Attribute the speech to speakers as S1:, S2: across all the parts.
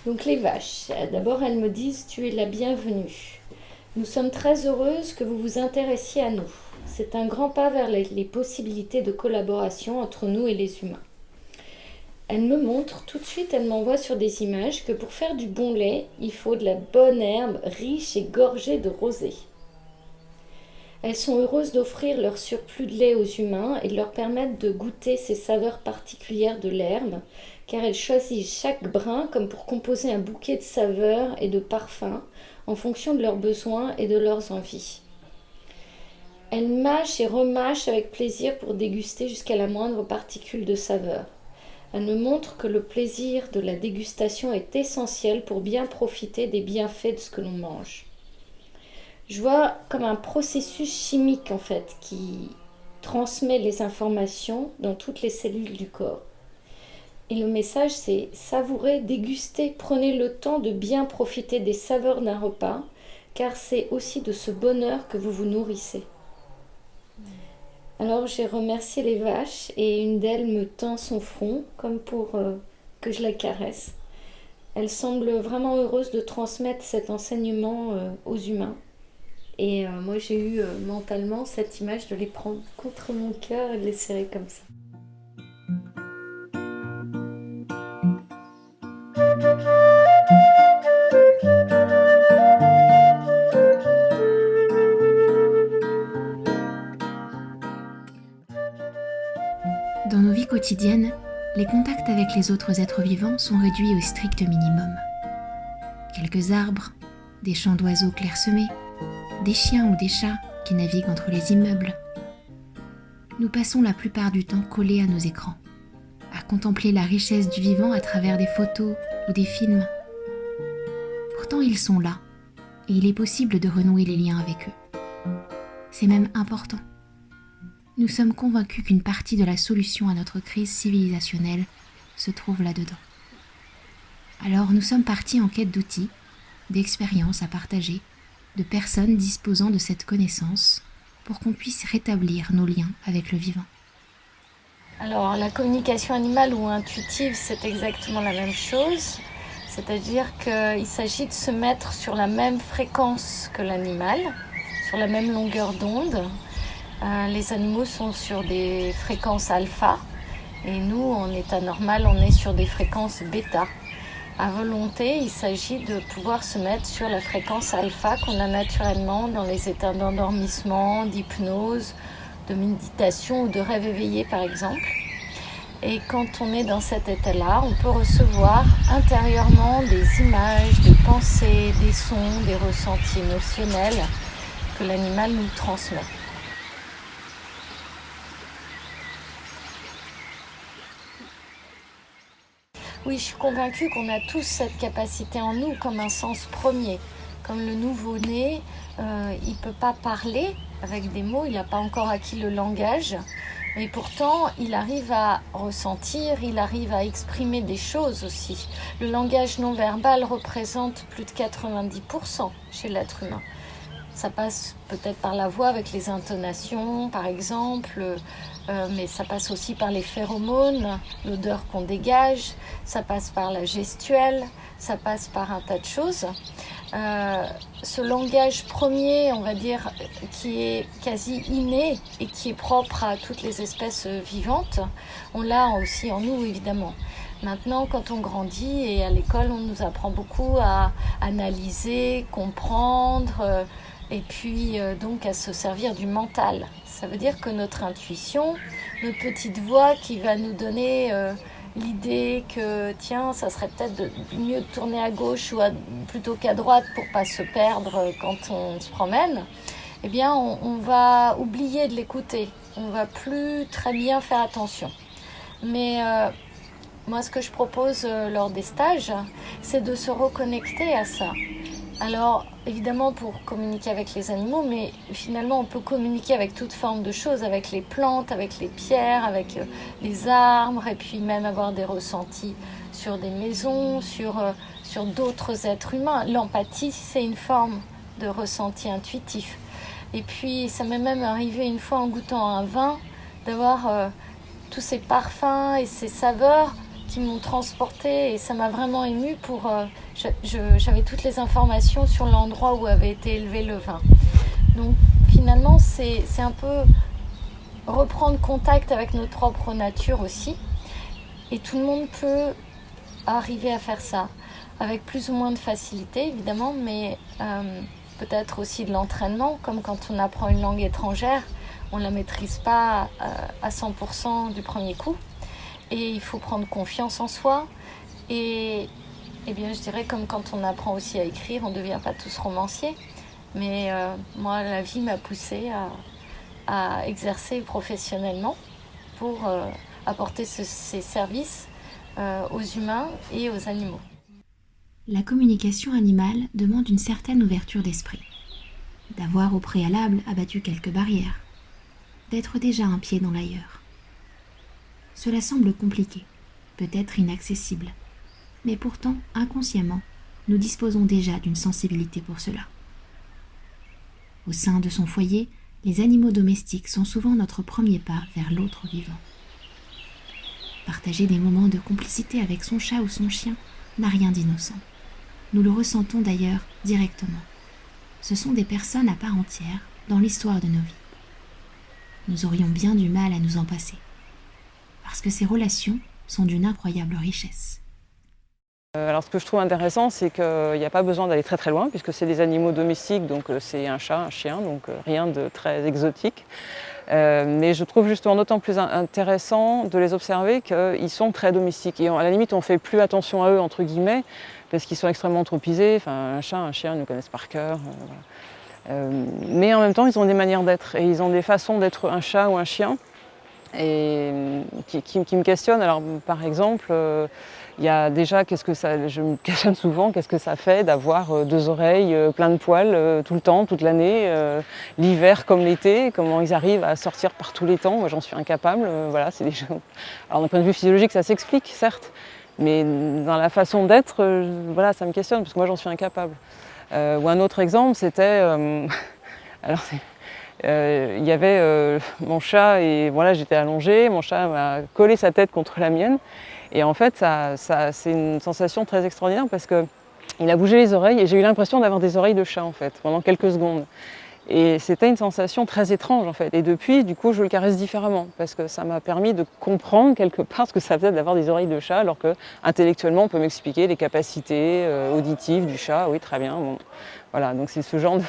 S1: Donc les vaches, d'abord elles me disent tu es la bienvenue. Nous sommes très heureuses que vous vous intéressiez à nous. C'est un grand pas vers les possibilités de collaboration entre nous et les humains. Elle me montre, tout de suite elle m'envoie sur des images que pour faire du bon lait, il faut de la bonne herbe riche et gorgée de rosée. Elles sont heureuses d'offrir leur surplus de lait aux humains et de leur permettre de goûter ces saveurs particulières de l'herbe, car elles choisissent chaque brin comme pour composer un bouquet de saveurs et de parfums en fonction de leurs besoins et de leurs envies. Elles mâchent et remâchent avec plaisir pour déguster jusqu'à la moindre particule de saveur. Elle me montre que le plaisir de la dégustation est essentiel pour bien profiter des bienfaits de ce que l'on mange. Je vois comme un processus chimique en fait qui transmet les informations dans toutes les cellules du corps. Et le message c'est savourer, déguster, prenez le temps de bien profiter des saveurs d'un repas car c'est aussi de ce bonheur que vous vous nourrissez. Alors j'ai remercié les vaches et une d'elles me tend son front comme pour que je la caresse. Elle semble vraiment heureuse de transmettre cet enseignement aux humains. Et moi j'ai eu mentalement cette image de les prendre contre mon cœur et de les serrer comme ça.
S2: Dans nos vies quotidiennes, les contacts avec les autres êtres vivants sont réduits au strict minimum. Quelques arbres, des chants d'oiseaux clairsemés, des chiens ou des chats qui naviguent entre les immeubles. Nous passons la plupart du temps collés à nos écrans, à contempler la richesse du vivant à travers des photos ou des films. Pourtant, ils sont là, et il est possible de renouer les liens avec eux. C'est même important. Nous sommes convaincus qu'une partie de la solution à notre crise civilisationnelle se trouve là-dedans. Alors nous sommes partis en quête d'outils, d'expériences à partager, de personnes disposant de cette connaissance pour qu'on puisse rétablir nos liens avec le vivant.
S1: Alors la communication animale ou intuitive, c'est exactement la même chose. C'est-à-dire qu'il s'agit de se mettre sur la même fréquence que l'animal, sur la même longueur d'onde. Les animaux sont sur des fréquences alpha et nous, en état normal, on est sur des fréquences bêta. À volonté, il s'agit de pouvoir se mettre sur la fréquence alpha qu'on a naturellement dans les états d'endormissement, d'hypnose, de méditation ou de rêve éveillé par exemple. Et quand on est dans cet état-là, on peut recevoir intérieurement des images, des pensées, des sons, des ressentis émotionnels que l'animal nous transmet. Oui, je suis convaincue qu'on a tous cette capacité en nous comme un sens premier. Comme le nouveau-né, il ne peut pas parler avec des mots, il n'a pas encore acquis le langage. Mais pourtant, il arrive à ressentir, il arrive à exprimer des choses aussi. Le langage non verbal représente plus de 90% chez l'être humain. Ça passe peut-être par la voix avec les intonations, par exemple, mais ça passe aussi par les phéromones, l'odeur qu'on dégage, ça passe par la gestuelle, ça passe par un tas de choses. Ce langage premier, on va dire, qui est quasi inné et qui est propre à toutes les espèces vivantes, on l'a aussi en nous évidemment. Maintenant, quand on grandit et à l'école, on nous apprend beaucoup à analyser, comprendre, et puis donc à se servir du mental. Ça veut dire que notre intuition, notre petite voix qui va nous donner l'idée que tiens, ça serait peut-être mieux de tourner à gauche ou plutôt qu'à droite pour pas se perdre quand on se promène, eh bien on va oublier de l'écouter. On va plus très bien faire attention. Mais moi, ce que je propose lors des stages, c'est de se reconnecter à ça. Alors, évidemment, pour communiquer avec les animaux, mais finalement, on peut communiquer avec toute forme de choses, avec les plantes, avec les pierres, avec les arbres, et puis même avoir des ressentis sur des maisons, sur d'autres êtres humains. L'empathie, c'est une forme de ressenti intuitif. Et puis, ça m'est même arrivé une fois en goûtant un vin, d'avoir tous ces parfums et ces saveurs qui m'ont transportée et ça m'a vraiment émue j'avais toutes les informations sur l'endroit où avait été élevé le vin. Donc finalement, c'est un peu reprendre contact avec notre propre nature aussi. Et tout le monde peut arriver à faire ça, avec plus ou moins de facilité évidemment, mais peut-être aussi de l'entraînement, comme quand on apprend une langue étrangère, on ne la maîtrise pas à 100% du premier coup. Et il faut prendre confiance en soi. Et bien, je dirais comme quand on apprend aussi à écrire, on ne devient pas tous romanciers. Mais moi, la vie m'a poussée à exercer professionnellement pour apporter ces services aux humains et aux animaux.
S2: La communication animale demande une certaine ouverture d'esprit, d'avoir au préalable abattu quelques barrières, d'être déjà un pied dans l'ailleurs. Cela semble compliqué, peut-être inaccessible, mais pourtant, inconsciemment, nous disposons déjà d'une sensibilité pour cela. Au sein de son foyer, les animaux domestiques sont souvent notre premier pas vers l'autre vivant. Partager des moments de complicité avec son chat ou son chien n'a rien d'innocent. Nous le ressentons d'ailleurs directement. Ce sont des personnes à part entière dans l'histoire de nos vies. Nous aurions bien du mal à nous en passer, parce que ces relations sont d'une incroyable richesse.
S3: Alors ce que je trouve intéressant, c'est qu'il n'y a pas besoin d'aller très très loin, puisque c'est des animaux domestiques, donc c'est un chat, un chien, donc rien de très exotique. Mais je trouve justement d'autant plus intéressant de les observer qu'ils sont très domestiques. Et à la limite, on ne fait plus attention à eux, entre guillemets, parce qu'ils sont extrêmement tropisés. Enfin, un chat, un chien, ils nous connaissent par cœur. Mais en même temps, ils ont des manières d'être, et ils ont des façons d'être un chat ou un chien, et qui me questionnent. Alors, par exemple, il y a déjà, je me questionne souvent, qu'est-ce que ça fait d'avoir 2 oreilles plein de poils tout le temps, toute l'année, l'hiver comme l'été, comment ils arrivent à sortir par tous les temps. Moi, j'en suis incapable. Voilà, c'est des choses. Alors, d'un point de vue physiologique, ça s'explique, certes, mais dans la façon d'être, voilà, ça me questionne, parce que moi, j'en suis incapable. Ou un autre exemple, c'était... il y avait mon chat et voilà, j'étais allongée, mon chat m'a collé sa tête contre la mienne et en fait c'est une sensation très extraordinaire parce qu'il a bougé les oreilles et j'ai eu l'impression d'avoir des oreilles de chat en fait pendant quelques secondes. Et c'était une sensation très étrange en fait. Et depuis, du coup, je le caresse différemment parce que ça m'a permis de comprendre quelque part ce que ça faisait d'avoir des oreilles de chat, alors que intellectuellement, on peut m'expliquer les capacités auditives du chat. Oui, très bien. Bon. Voilà, donc c'est ce genre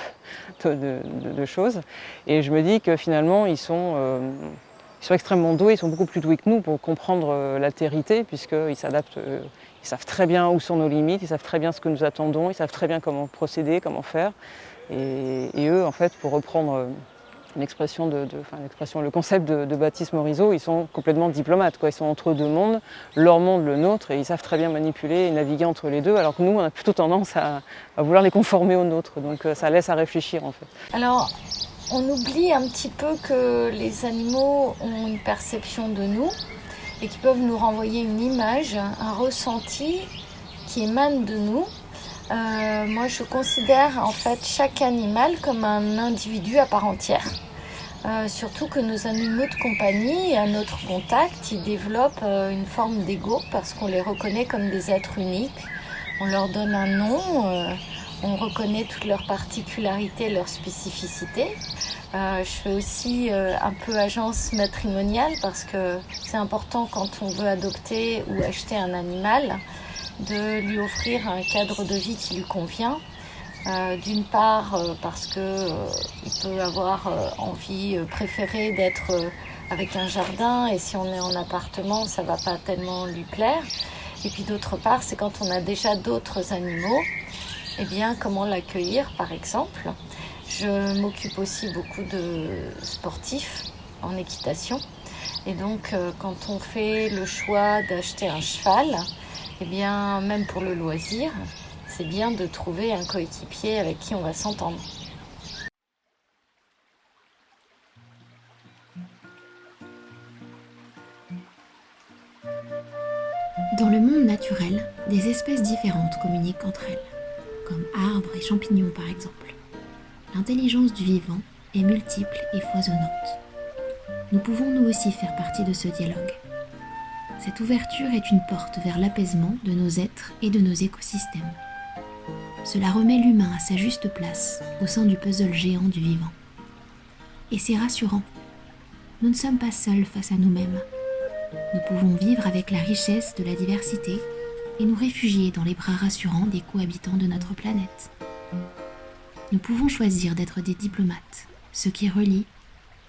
S3: de choses. Et je me dis que finalement, ils sont extrêmement doués, ils sont beaucoup plus doués que nous pour comprendre l'altérité, puisqu'ils s'adaptent. Ils savent très bien où sont nos limites, ils savent très bien ce que nous attendons, ils savent très bien comment procéder, comment faire. Et eux, en fait, pour reprendre l'expression, le concept de Baptiste Morisot, ils sont complètement diplomates, quoi. Ils sont entre deux mondes, leur monde, le nôtre, et ils savent très bien manipuler et naviguer entre les deux, alors que nous, on a plutôt tendance à vouloir les conformer aux nôtres. Donc ça laisse à réfléchir, en fait.
S1: Alors, on oublie un petit peu que les animaux ont une perception de nous et qu'ils peuvent nous renvoyer une image, un ressenti qui émane de nous. Moi, je considère en fait chaque animal comme un individu à part entière. Surtout que nos animaux de compagnie, à notre contact, ils développent une forme d'ego parce qu'on les reconnaît comme des êtres uniques. On leur donne un nom, on reconnaît toutes leurs particularités, leurs spécificités. Je fais aussi un peu agence matrimoniale parce que c'est important quand on veut adopter ou acheter un animal de lui offrir un cadre de vie qui lui convient. D'une part parce que il peut avoir envie préférée d'être avec un jardin et si on est en appartement, ça va pas tellement lui plaire. Et puis d'autre part, c'est quand on a déjà d'autres animaux, eh bien comment l'accueillir par exemple. Je m'occupe aussi beaucoup de sportifs en équitation et donc quand on fait le choix d'acheter un cheval, eh bien, même pour le loisir, c'est bien de trouver un coéquipier avec qui on va s'entendre.
S2: Dans le monde naturel, des espèces différentes communiquent entre elles, comme arbres et champignons par exemple. L'intelligence du vivant est multiple et foisonnante. Nous pouvons nous aussi faire partie de ce dialogue. Cette ouverture est une porte vers l'apaisement de nos êtres et de nos écosystèmes. Cela remet l'humain à sa juste place au sein du puzzle géant du vivant. Et c'est rassurant. Nous ne sommes pas seuls face à nous-mêmes. Nous pouvons vivre avec la richesse de la diversité et nous réfugier dans les bras rassurants des cohabitants de notre planète. Nous pouvons choisir d'être des diplomates, ceux qui relient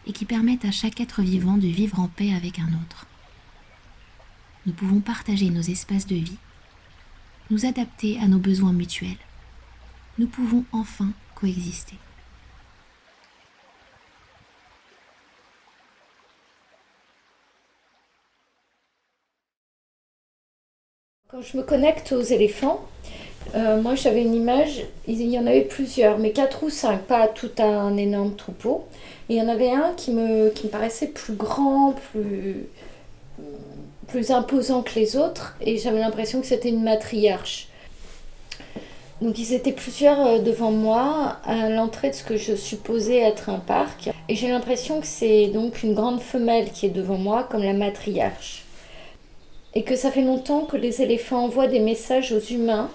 S2: et qui permettent à chaque être vivant de vivre en paix avec un autre. Nous pouvons partager nos espaces de vie, nous adapter à nos besoins mutuels. Nous pouvons enfin coexister.
S1: Quand je me connecte aux éléphants, moi j'avais une image, il y en avait plusieurs, mais 4 ou 5, pas tout un énorme troupeau. Et il y en avait un qui me paraissait plus grand, plus imposant que les autres, et j'avais l'impression que c'était une matriarche. Donc ils étaient plusieurs devant moi à l'entrée de ce que je supposais être un parc. Et j'ai l'impression que c'est donc une grande femelle qui est devant moi comme la matriarche. Et que ça fait longtemps que les éléphants envoient des messages aux humains.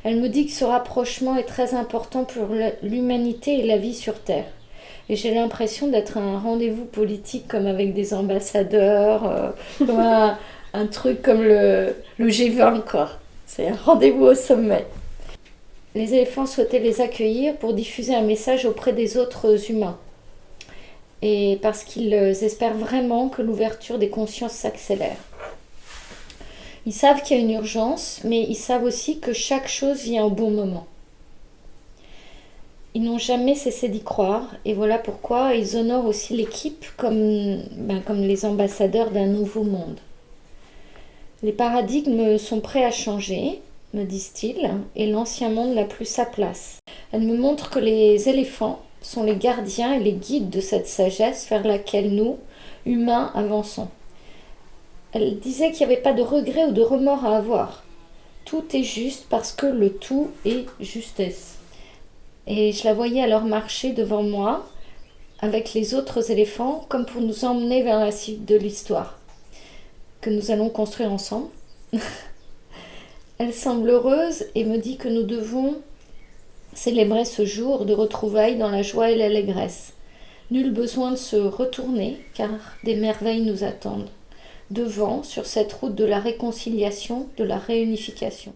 S1: Elle me dit que ce rapprochement est très important pour l'humanité et la vie sur Terre. Et j'ai l'impression d'être à un rendez-vous politique comme avec des ambassadeurs, comme un truc comme le G20 quoi. C'est un rendez-vous au sommet. Les éléphants souhaitaient les accueillir pour diffuser un message auprès des autres humains. Et parce qu'ils espèrent vraiment que l'ouverture des consciences s'accélère. Ils savent qu'il y a une urgence, mais ils savent aussi que chaque chose vient au bon moment. Ils n'ont jamais cessé d'y croire, et voilà pourquoi ils honorent aussi l'équipe comme les ambassadeurs d'un nouveau monde. Les paradigmes sont prêts à changer, me disent-ils, et l'ancien monde n'a plus sa place. Elle me montre que les éléphants sont les gardiens et les guides de cette sagesse vers laquelle nous, humains, avançons. Elle disait qu'il n'y avait pas de regret ou de remords à avoir. Tout est juste parce que le tout est justesse. Et je la voyais alors marcher devant moi avec les autres éléphants comme pour nous emmener vers la suite de l'histoire que nous allons construire ensemble. Elle semble heureuse et me dit que nous devons célébrer ce jour de retrouvailles dans la joie et l'allégresse. Nul besoin de se retourner car des merveilles nous attendent devant sur cette route de la réconciliation, de la réunification.